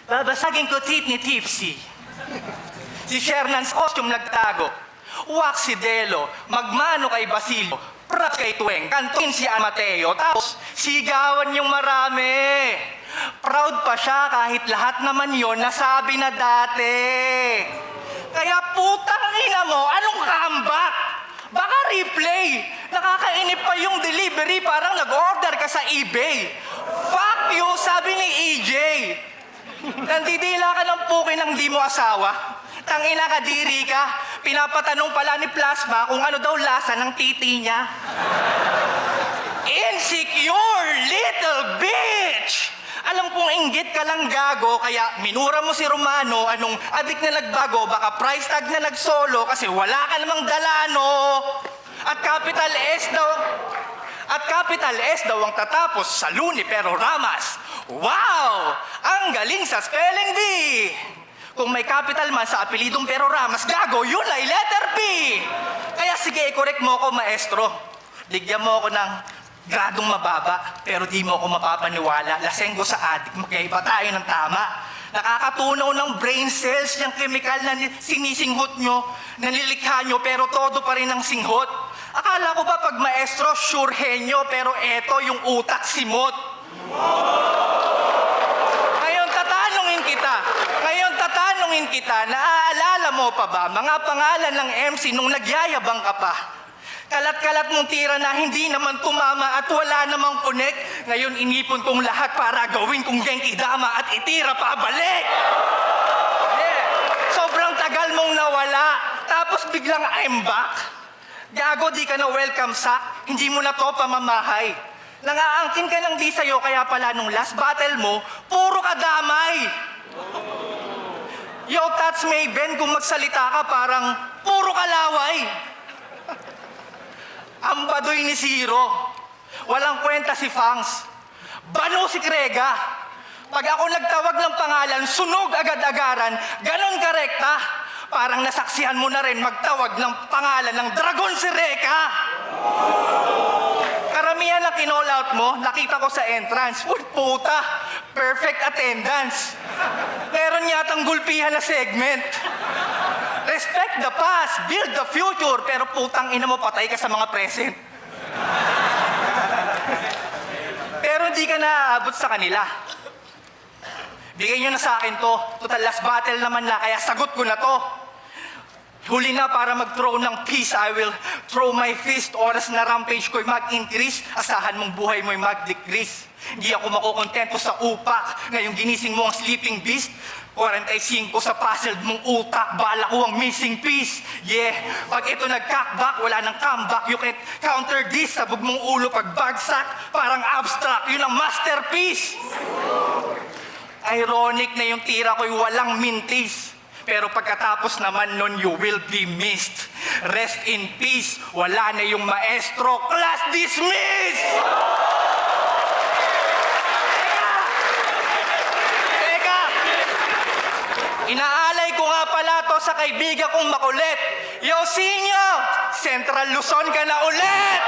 Babasagin ko tit ni Tipsy. Si Shernan's costume nagtago. Wax si Delo, magmano kay Basilio, prap kay Tueng, kantuin si Mateo, tapos sigawan yung marami. Proud pa siya kahit lahat naman yon nasabi na dati. Kaya putang ina mo, anong comeback? Baka replay. Nakakainip pa yung delivery, parang nag-order ka sa eBay. Fuck you, sabi ni EJ. Nandidila ka ng puki ng di mo asawa. Tangina ka, diri ka. Pinapatanong pala ni Plasma kung ano daw lasa ng titi niya. Insecure little bitch! Alam kong inggit ka lang gago, kaya minura mo si Romano, anong adik na nagbago, baka price tag na nagsolo kasi wala ka namang dalano. At capital S daw ang tatapos sa Luni pero Ramas. Wow! Ang galing sa spelling bee! Kung may capital man sa apelidong pero Ramas, gago, yun ay letter P! Kaya sige, i-correct mo ako, maestro. Ligyan mo ako ng gradong mababa, pero di mo ako mapapaniwala. Lasenggo sa adik, magkaiba tayo ng tama. Nakakatunaw ng brain cells yung chemical na sinisinghot nyo, nanilikha nyo, pero todo pa rin ang singhot. Akala ko ba pag maestro, sure henyo, pero eto yung utak simot. Ngayon tatanungin kita, naaalala mo pa ba mga pangalan ng MC nung nagyayabang ka pa? Kalat-kalat mong tira na hindi naman tumama at wala namang connect. Ngayon inipon kong lahat para gawin kong Genki Dama at itira pabalik. Yeah. Sobrang tagal mong nawala, tapos biglang I'm back. Gago, di ka na welcome sa, hindi mo na to pamamahay. Nangaangkin ka lang di sa'yo, kaya pala nung last battle mo, puro ka damay. Yo, Tats Mayben, kung magsalita ka parang puro kalaway. Ang baduy ni Zero. Walang kwenta si Fangs. Bano si Krega. Pag ako nagtawag ng pangalan, sunog agad-agaran, ganon karekta. Parang nasaksihan mo na rin magtawag ng pangalan ng Dragon si Reka. Karamihan na kinall out mo, nakita ko sa entrance. Uy, puta, perfect attendance. Meron yatang gulpihan na segment. Respect the past, build the future, pero putang ina mo, patay ka sa mga present. Pero hindi ka naaabot sa kanila. Bigay nyo na sa akin to. Total last battle naman na, kaya sagot ko na to. Huli na para mag-throw ng peace, I will throw my fist. Oras na rampage ko'y mag-increase, asahan mong buhay mo'y mag-decrease. Hindi ako makukontento sa upak. Ngayong ginising mo ang sleeping beast, 45 sa puzzled mong utak, bala ko ang missing piece. Yeah, pag ito nag-cockback, wala nang comeback. You can't counter this, sabog mong ulo pag bagsak. Parang abstract, yun ang masterpiece. Ironic na yung tira ko'y walang mintis. Pero pagkatapos naman nun, you will be missed. Rest in peace, wala na yung maestro. Class dismissed! Teka! Inaalay ko nga pala to sa kaibigan kong makulit. Yo, Sinyo! Central Luzon ka na ulit!